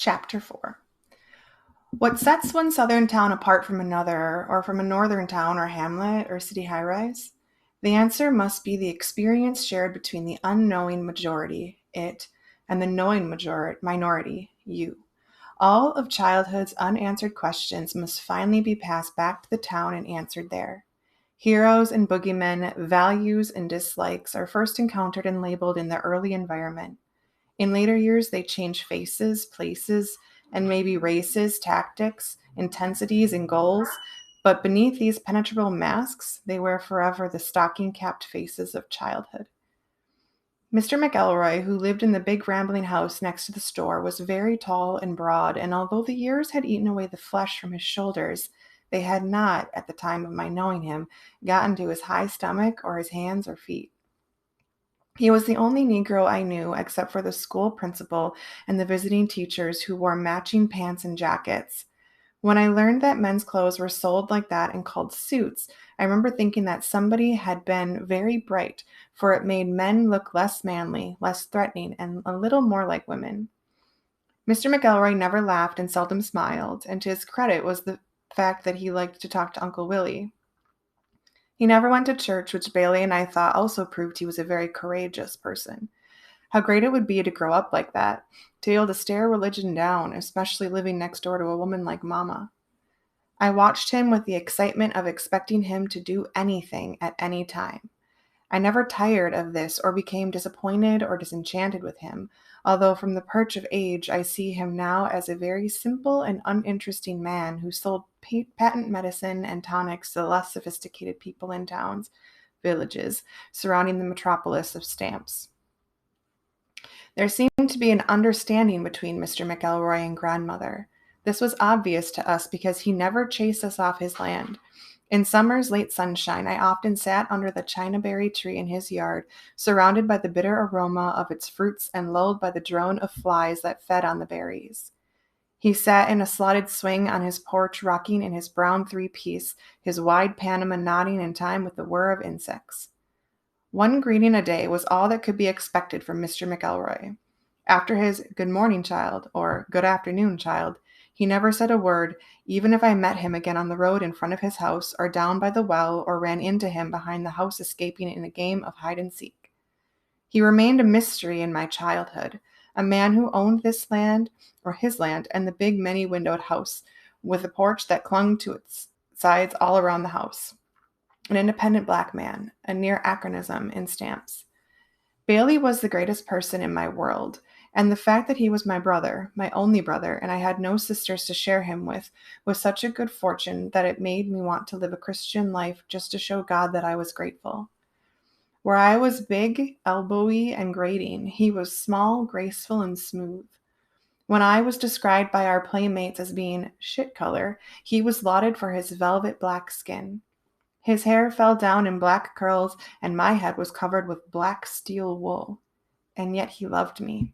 Chapter 4. What sets one southern town apart from another, or from a northern town or hamlet or city high-rise? The answer must be the experience shared between the unknowing majority, it, and the knowing minority, you. All of childhood's unanswered questions must finally be passed back to the town and answered there. Heroes and boogeymen, values and dislikes are first encountered and labeled in the early environment. In later years, they change faces, places, and maybe races, tactics, intensities, and goals. But beneath these penetrable masks, they wear forever the stocking-capped faces of childhood. Mr. McElroy, who lived in the big rambling house next to the store, was very tall and broad, and although the years had eaten away the flesh from his shoulders, they had not, at the time of my knowing him, gotten to his high stomach or his hands or feet. He was the only Negro I knew, except for the school principal and the visiting teachers who wore matching pants and jackets. When I learned that men's clothes were sold like that and called suits, I remember thinking that somebody had been very bright, for it made men look less manly, less threatening, and a little more like women. Mr. McElroy never laughed and seldom smiled, and to his credit was the fact that he liked to talk to Uncle Willie. He never went to church, which Bailey and I thought also proved he was a very courageous person. How great it would be to grow up like that, to be able to stare religion down, especially living next door to a woman like Mama. I watched him with the excitement of expecting him to do anything at any time. I never tired of this or became disappointed or disenchanted with him, although from the perch of age I see him now as a very simple and uninteresting man who sold patent medicine and tonics to the less sophisticated people in towns, villages, surrounding the metropolis of stamps. There seemed to be an understanding between Mr. McElroy and grandmother. This was obvious to us because he never chased us off his land. In summer's late sunshine, I often sat under the chinaberry tree in his yard, surrounded by the bitter aroma of its fruits and lulled by the drone of flies that fed on the berries. He sat in a slotted swing on his porch, rocking in his brown three-piece, his wide Panama nodding in time with the whir of insects. One greeting a day was all that could be expected from Mr. McElroy. After his "Good morning, child," or "Good afternoon, child," he never said a word, even if I met him again on the road in front of his house, or down by the well, or ran into him behind the house escaping in a game of hide-and-seek. He remained a mystery in my childhood, a man who owned this land, or his land, and the big many-windowed house, with a porch that clung to its sides all around the house. An independent black man, a near anachronism in stamps. Bailey was the greatest person in my world, and the fact that he was my brother, my only brother, and I had no sisters to share him with, was such a good fortune that it made me want to live a Christian life just to show God that I was grateful. Where I was big, elbowy, and grating, he was small, graceful, and smooth. When I was described by our playmates as being shit color, he was lauded for his velvet black skin. His hair fell down in black curls, and my head was covered with black steel wool. And yet he loved me.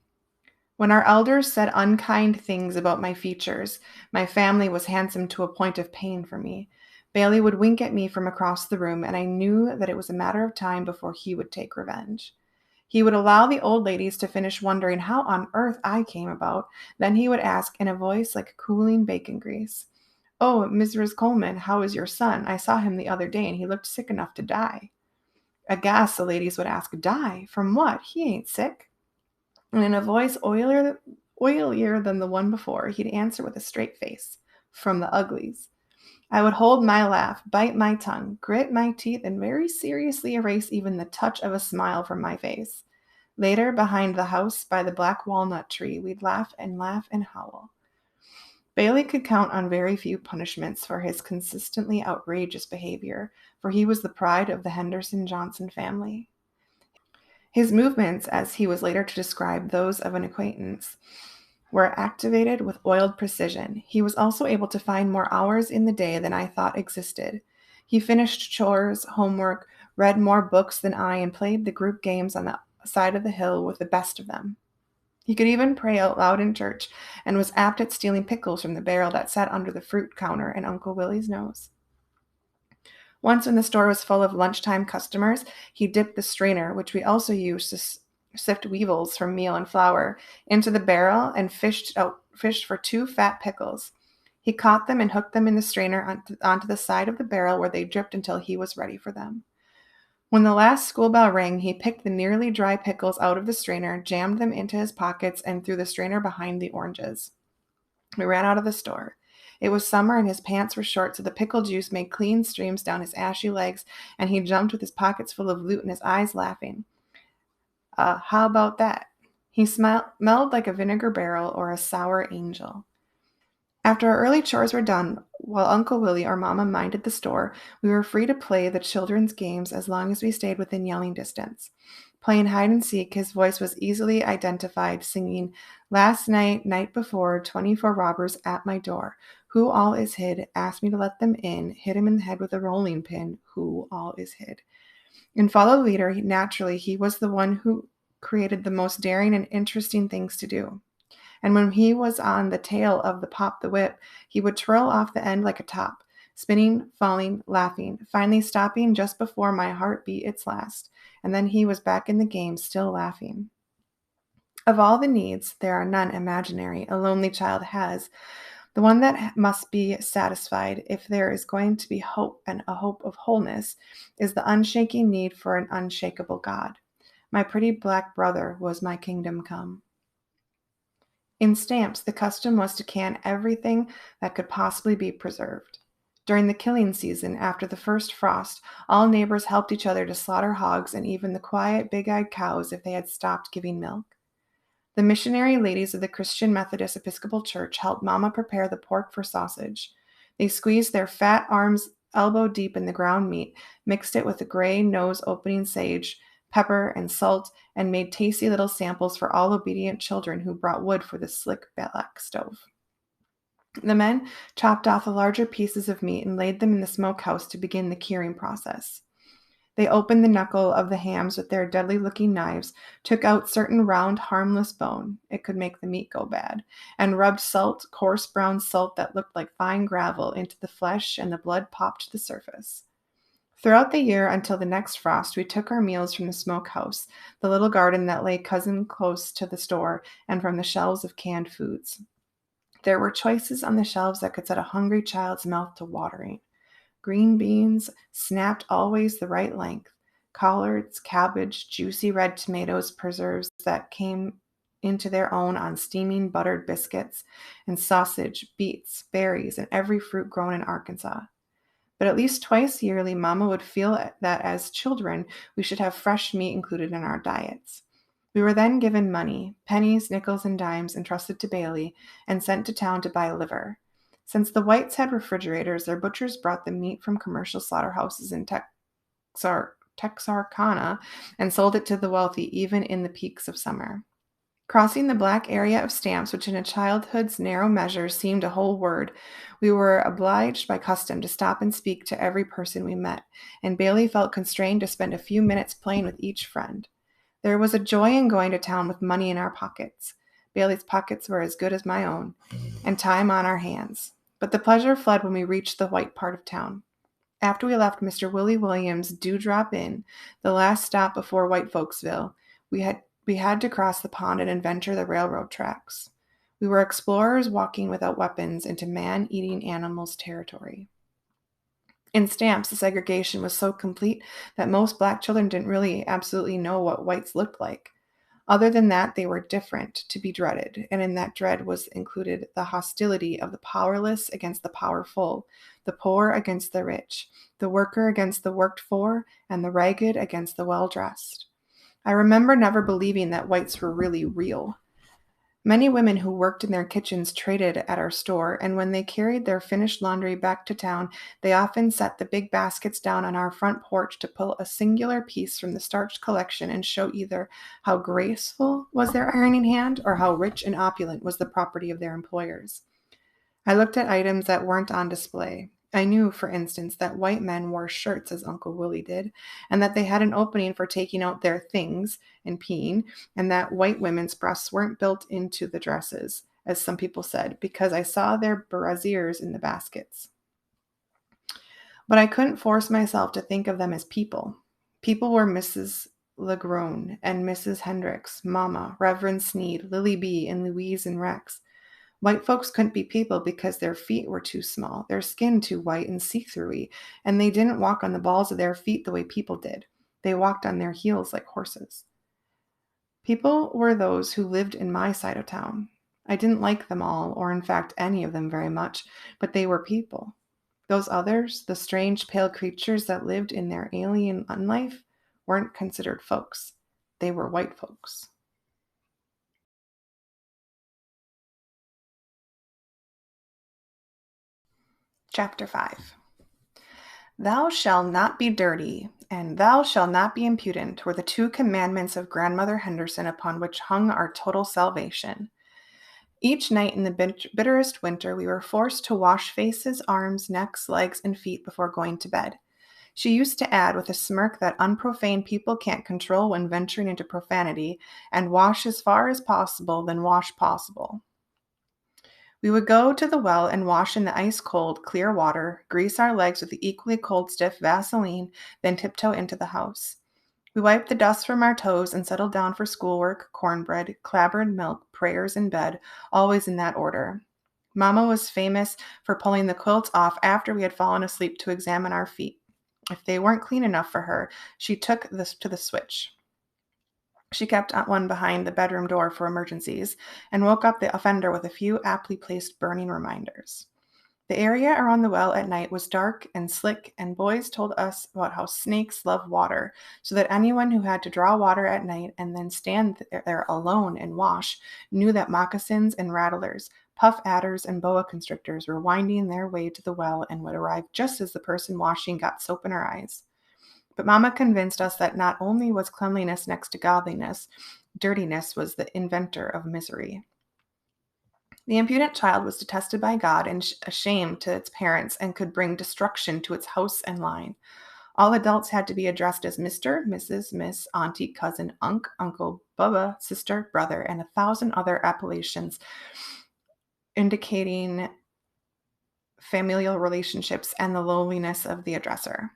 When our elders said unkind things about my features, my family was handsome to a point of pain for me. Bailey would wink at me from across the room, and I knew that it was a matter of time before he would take revenge. He would allow the old ladies to finish wondering how on earth I came about. Then he would ask in a voice like cooling bacon grease, "Oh, Mrs. Coleman, how is your son? I saw him the other day, and he looked sick enough to die." Aghast, the ladies would ask, "Die? From what? He ain't sick." And in a voice oilier than the one before, he'd answer with a straight face, "From the uglies." I would hold my laugh, bite my tongue, grit my teeth, and very seriously erase even the touch of a smile from my face. Later, behind the house, by the black walnut tree, we'd laugh and howl. Bailey could count on very few punishments for his consistently outrageous behavior, for he was the pride of the Henderson Johnson family. His movements, as he was later to describe those of an acquaintance, were activated with oiled precision. He was also able to find more hours in the day than I thought existed. He finished chores, homework, read more books than I, and played the group games on the side of the hill with the best of them. He could even pray out loud in church, and was apt at stealing pickles from the barrel that sat under the fruit counter in Uncle Willie's nose. Once when the store was full of lunchtime customers, he dipped the strainer, which we also used to sift weevils from meal and flour, into the barrel and fished out fished for 2 fat pickles. He caught them and hooked them in the strainer onto the side of the barrel where they dripped until he was ready for them. When the last school bell rang, he picked the nearly dry pickles out of the strainer, jammed them into his pockets, and threw the strainer behind the oranges. We ran out of the store. It was summer and his pants were short, so the pickle juice made clean streams down his ashy legs, and he jumped with his pockets full of loot and his eyes laughing. How about that? He smelled like a vinegar barrel or a sour angel. After our early chores were done, while Uncle Willie or Mama minded the store, we were free to play the children's games as long as we stayed within yelling distance. Playing hide and seek, his voice was easily identified, singing, "Last night, night before, 24 robbers at my door. Who all is hid? Asked me to let them in. Hit him in the head with a rolling pin. Who all is hid?" In Follow the Leader, naturally, he was the one who created the most daring and interesting things to do. And when he was on the tail of the Pop the Whip, he would twirl off the end like a top, spinning, falling, laughing, finally stopping just before my heart beat its last. And then he was back in the game, still laughing. Of all the needs, there are none imaginary a lonely child has. The one that must be satisfied, if there is going to be hope and a hope of wholeness, is the unshaking need for an unshakable God. My pretty black brother was my kingdom come. In stamps, the custom was to can everything that could possibly be preserved. During the killing season, after the first frost, all neighbors helped each other to slaughter hogs and even the quiet, big-eyed cows if they had stopped giving milk. The missionary ladies of the Christian Methodist Episcopal Church helped Mama prepare the pork for sausage. They squeezed their fat arms elbow deep in the ground meat, mixed it with the gray nose-opening sage, pepper, and salt, and made tasty little samples for all obedient children who brought wood for the slick black stove. The men chopped off the larger pieces of meat and laid them in the smokehouse to begin the curing process. They opened the knuckle of the hams with their deadly-looking knives, took out certain round, harmless bone, it could make the meat go bad, and rubbed salt, coarse brown salt that looked like fine gravel, into the flesh, and the blood popped to the surface. Throughout the year until the next frost, we took our meals from the smokehouse, the little garden that lay cousin close to the store, and from the shelves of canned foods. There were choices on the shelves that could set a hungry child's mouth to watering. Green beans, snapped always the right length, collards, cabbage, juicy red tomatoes, preserves that came into their own on steaming buttered biscuits, and sausage, beets, berries, and every fruit grown in Arkansas. But at least twice yearly, Mama would feel that as children, we should have fresh meat included in our diets. We were then given money, pennies, nickels, and dimes entrusted to Bailey, and sent to town to buy liver. Since the whites had refrigerators, their butchers brought the meat from commercial slaughterhouses in Texarkana and sold it to the wealthy even in the peaks of summer. Crossing the black area of stamps, which in a childhood's narrow measure seemed a whole word, we were obliged by custom to stop and speak to every person we met, and Bailey felt constrained to spend a few minutes playing with each friend. There was a joy in going to town with money in our pockets. Bailey's pockets were as good as my own, and time on our hands. But the pleasure fled when we reached the white part of town. After we left Mr. Willie Williams' Dewdrop Inn, the last stop before White Folksville, we had to cross the pond and adventure the railroad tracks. We were explorers walking without weapons into man-eating animals' territory. In stamps, the segregation was so complete that most black children didn't really absolutely know what whites looked like. Other than that, they were different, to be dreaded, and in that dread was included the hostility of the powerless against the powerful, the poor against the rich, the worker against the worked for, and the ragged against the well-dressed. I remember never believing that whites were really real. Many women who worked in their kitchens traded at our store, and when they carried their finished laundry back to town, they often set the big baskets down on our front porch to pull a singular piece from the starched collection and show either how graceful was their ironing hand or how rich and opulent was the property of their employers. I looked at items that weren't on display. I knew, for instance, that white men wore shirts as Uncle Willie did, and that they had an opening for taking out their things and peeing, and that white women's breasts weren't built into the dresses, as some people said, because I saw their brassieres in the baskets. But I couldn't force myself to think of them as people. People were Mrs. Legrone and Mrs. Hendricks, Mama, Reverend Sneed, Lily B., and Louise and Rex. White folks couldn't be people because their feet were too small, their skin too white and see-throughy, and they didn't walk on the balls of their feet the way people did. They walked on their heels like horses. People were those who lived in my side of town. I didn't like them all, or in fact any of them very much, but they were people. Those others, the strange pale creatures that lived in their alien unlife, weren't considered folks. They were white folks. Chapter 5. Thou shalt not be dirty, and thou shalt not be impudent were the two commandments of Grandmother Henderson upon which hung our total salvation. Each night in the bitterest winter, we were forced to wash faces, arms, necks, legs, and feet before going to bed. She used to add with a smirk that unprofane people can't control when venturing into profanity, and wash as far as possible, then wash possible. We would go to the well and wash in the ice-cold, clear water, grease our legs with the equally cold, stiff Vaseline, then tiptoe into the house. We wiped the dust from our toes and settled down for schoolwork, cornbread, clabbered milk, prayers, and bed, always in that order. Mama was famous for pulling the quilts off after we had fallen asleep to examine our feet. If they weren't clean enough for her, she took this to the switch. She kept one behind the bedroom door for emergencies and woke up the offender with a few aptly placed burning reminders. The area around the well at night was dark and slick, and boys told us about how snakes love water, so that anyone who had to draw water at night and then stand there alone and wash knew that moccasins and rattlers, puff adders, and boa constrictors were winding their way to the well and would arrive just as the person washing got soap in her eyes. But Mama convinced us that not only was cleanliness next to godliness, dirtiness was the inventor of misery. The impudent child was detested by God and a shame to its parents and could bring destruction to its house and line. All adults had to be addressed as Mr., Mrs., Miss, Auntie, Cousin, Uncle, Bubba, Sister, Brother, and 1,000 other appellations indicating familial relationships and the lowliness of the addresser.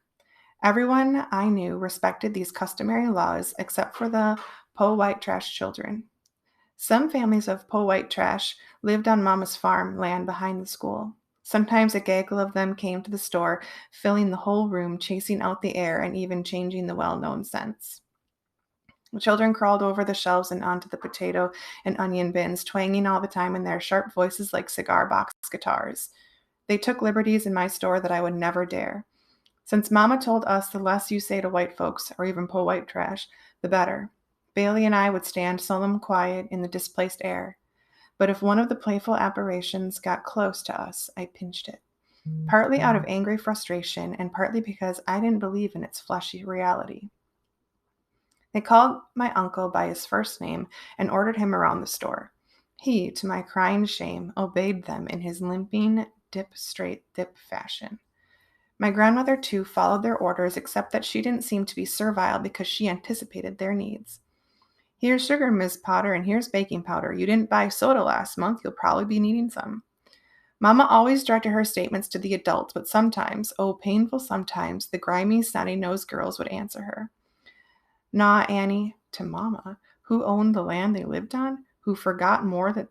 Everyone I knew respected these customary laws except for the Po White Trash children. Some families of Po White Trash lived on Mama's farm land behind the school. Sometimes a gaggle of them came to the store, filling the whole room, chasing out the air, and even changing the well-known scents. The children crawled over the shelves and onto the potato and onion bins, twanging all the time in their sharp voices like cigar box guitars. They took liberties in my store that I would never dare. Since Mama told us the less you say to white folks, or even Po White Trash, the better, Bailey and I would stand solemn quiet in the displaced air. But if one of the playful apparitions got close to us, I pinched it, partly out of angry frustration and partly because I didn't believe in its fleshy reality. They called my uncle by his first name and ordered him around the store. He, to my crying shame, obeyed them in his limping, dip fashion. My grandmother, too, followed their orders, except that she didn't seem to be servile because she anticipated their needs. Here's sugar, Miss Potter, and here's baking powder. You didn't buy soda last month. You'll probably be needing some. Mama always directed her statements to the adults, but sometimes, oh, painful sometimes, the grimy, snotty-nosed girls would answer her. Nah, Annie, to Mama, who owned the land they lived on, who forgot more than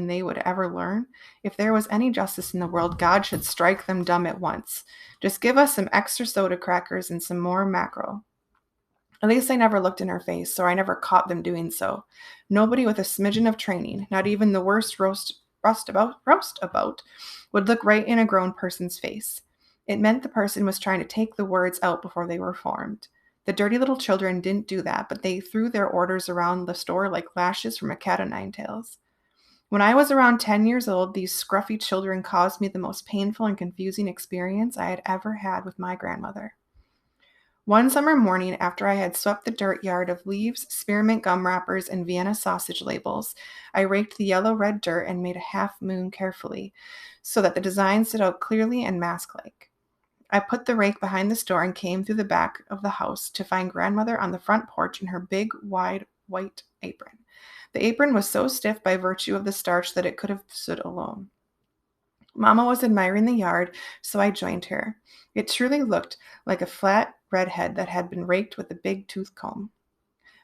they would ever learn. If there was any justice in the world, God should strike them dumb at once. Just give us some extra soda crackers and some more mackerel. At least I never looked in her face, so I never caught them doing so. Nobody with a smidgen of training, not even the worst roustabout, would look right in a grown person's face. It meant the person was trying to take the words out before they were formed. The dirty little children didn't do that, but they threw their orders around the store like lashes from a cat o' nine tails. When I was around 10 years old, these scruffy children caused me the most painful and confusing experience I had ever had with my grandmother. One summer morning, after I had swept the dirt yard of leaves, spearmint gum wrappers, and Vienna sausage labels, I raked the yellow-red dirt and made a half moon carefully, so that the design stood out clearly and mask-like. I put the rake behind the store and came through the back of the house to find Grandmother on the front porch in her big, wide, white apron. The apron was so stiff by virtue of the starch that it could have stood alone. Mama was admiring the yard, so I joined her. It truly looked like a flat red head that had been raked with a big tooth comb.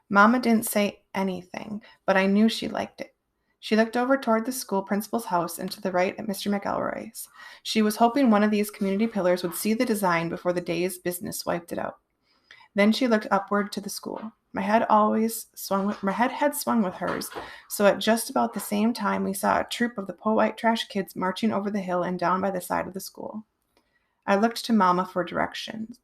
Mama didn't say anything, but I knew she liked it. She looked over toward the school principal's house and to the right at Mr. McElroy's. She was hoping one of these community pillars would see the design before the day's business wiped it out. Then she looked upward to the school. My head had swung with hers, so at just about the same time we saw a troop of the po' white trash kids marching over the hill and down by the side of the school. I looked to Mama for directions.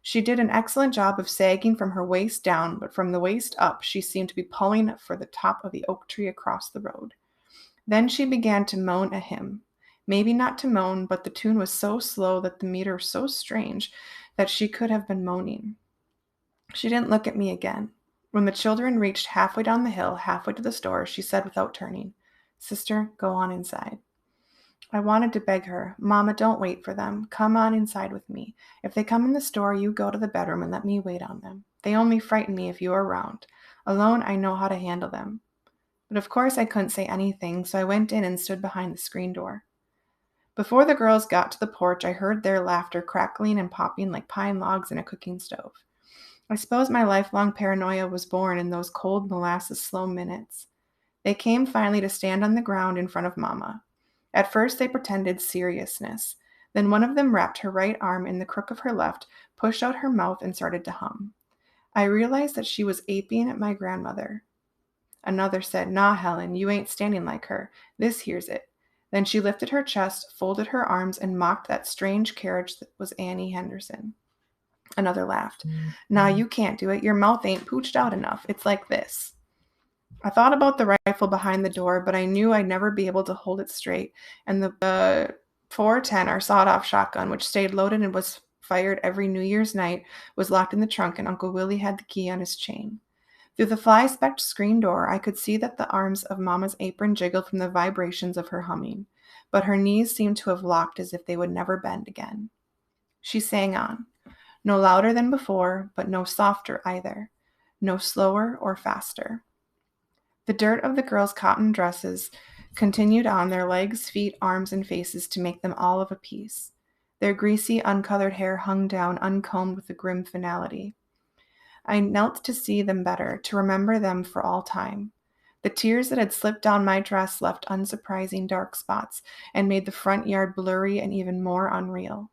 She did an excellent job of sagging from her waist down, but from the waist up she seemed to be pulling for the top of the oak tree across the road. Then she began to moan a hymn. Maybe not to moan, but the tune was so slow that the meter so strange that she could have been moaning. She didn't look at me again. When the children reached halfway down the hill, halfway to the store, she said without turning, "Sister, go on inside." I wanted to beg her, "Mama, don't wait for them. Come on inside with me. If they come in the store, you go to the bedroom and let me wait on them. They only frighten me if you are around. Alone, I know how to handle them." But of course I couldn't say anything, so I went in and stood behind the screen door. Before the girls got to the porch, I heard their laughter crackling and popping like pine logs in a cooking stove. I suppose my lifelong paranoia was born in those cold molasses slow minutes. They came finally to stand on the ground in front of Mama. At first they pretended seriousness. Then one of them wrapped her right arm in the crook of her left, pushed out her mouth, and started to hum. I realized that she was aping at my grandmother. Another said, "Nah, Helen, you ain't standing like her. This here's it." Then she lifted her chest, folded her arms, and mocked that strange carriage that was Annie Henderson. Another laughed. "Nah, you can't do it. Your mouth ain't pooched out enough. It's like this." I thought about the rifle behind the door, but I knew I'd never be able to hold it straight, and the 410, our sawed-off shotgun, which stayed loaded and was fired every New Year's night, was locked in the trunk, and Uncle Willie had the key on his chain. Through the fly-specked screen door, I could see that the arms of Mama's apron jiggled from the vibrations of her humming, but her knees seemed to have locked as if they would never bend again. She sang on. No louder than before, but no softer either. No slower or faster. The dirt of the girls' cotton dresses continued on their legs, feet, arms, and faces to make them all of a piece. Their greasy, uncolored hair hung down uncombed with a grim finality. I knelt to see them better, to remember them for all time. The tears that had slipped down my dress left unsurprising dark spots and made the front yard blurry and even more unreal.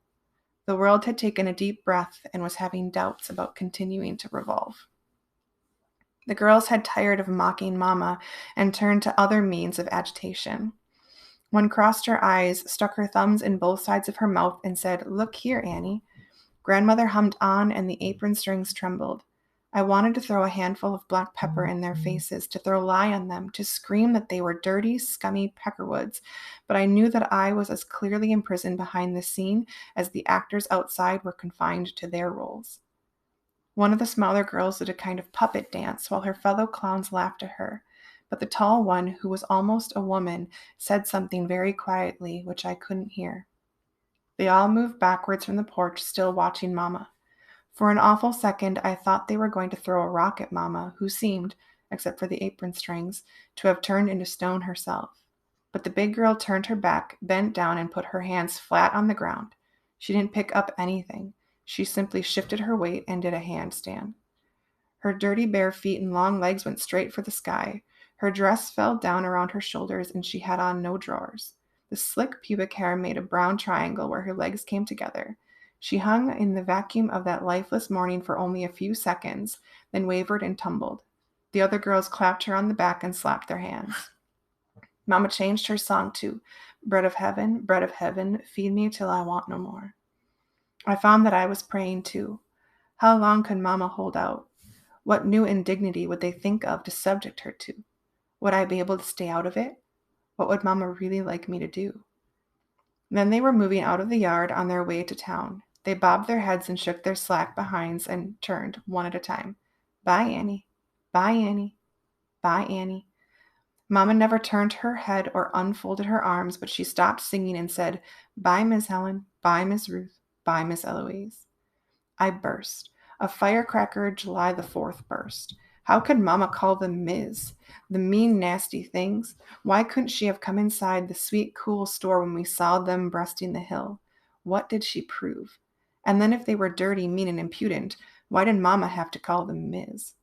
The world had taken a deep breath and was having doubts about continuing to revolve. The girls had tired of mocking Mama and turned to other means of agitation. One crossed her eyes, stuck her thumbs in both sides of her mouth, and said, "Look here, Annie." Grandmother hummed on, and the apron strings trembled. I wanted to throw a handful of black pepper in their faces, to throw lye on them, to scream that they were dirty, scummy peckerwoods, but I knew that I was as clearly imprisoned behind the scene as the actors outside were confined to their roles. One of the smaller girls did a kind of puppet dance while her fellow clowns laughed at her, but the tall one, who was almost a woman, said something very quietly, which I couldn't hear. They all moved backwards from the porch, still watching Mama. For an awful second, I thought they were going to throw a rock at Mama, who seemed, except for the apron strings, to have turned into stone herself. But the big girl turned her back, bent down, and put her hands flat on the ground. She didn't pick up anything. She simply shifted her weight and did a handstand. Her dirty bare feet and long legs went straight for the sky. Her dress fell down around her shoulders, and she had on no drawers. The slick pubic hair made a brown triangle where her legs came together. She hung in the vacuum of that lifeless morning for only a few seconds, then wavered and tumbled. The other girls clapped her on the back and slapped their hands. Mama changed her song to bread of heaven, feed me till I want no more." I found that I was praying too. How long could Mama hold out? What new indignity would they think of to subject her to? Would I be able to stay out of it? What would Mama really like me to do? Then they were moving out of the yard on their way to town. They bobbed their heads and shook their slack behinds and turned, one at a time. "Bye, Annie. Bye, Annie. Bye, Annie." Mama never turned her head or unfolded her arms, but she stopped singing and said, "Bye, Miss Helen. Bye, Miss Ruth. Bye, Miss Eloise." I burst. A firecracker July the 4th burst. How could Mama call them Ms.? The mean, nasty things. Why couldn't she have come inside the sweet, cool store when we saw them breasting the hill? What did she prove? And then if they were dirty, mean, and impudent, why did Mama have to call them Ms.?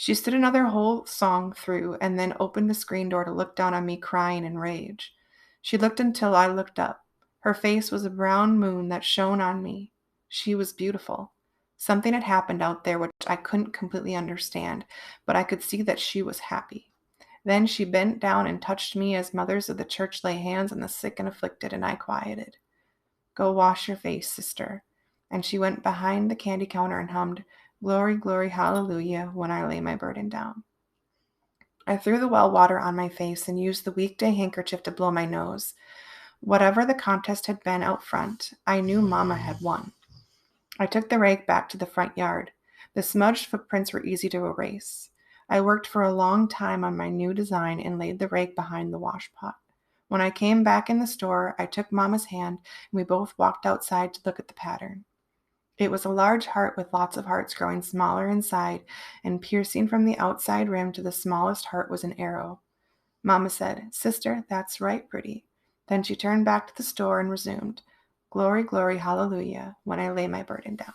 She stood another whole song through and then opened the screen door to look down on me crying in rage. She looked until I looked up. Her face was a brown moon that shone on me. She was beautiful. Something had happened out there which I couldn't completely understand, but I could see that she was happy. Then she bent down and touched me as mothers of the church lay hands on the sick and afflicted, and I quieted. Go wash your face, sister. And she went behind the candy counter and hummed, Glory, glory, hallelujah, when I lay my burden down. I threw the well water on my face and used the weekday handkerchief to blow my nose. Whatever the contest had been out front, I knew Mama had won. I took the rake back to the front yard. The smudged footprints were easy to erase. I worked for a long time on my new design and laid the rake behind the washpot. When I came back in the store, I took Mama's hand and we both walked outside to look at the pattern. It was a large heart with lots of hearts growing smaller inside, and piercing from the outside rim to the smallest heart was an arrow. Mama said, Sister, that's right, pretty. Then she turned back to the store and resumed, Glory, glory, hallelujah, when I lay my burden down.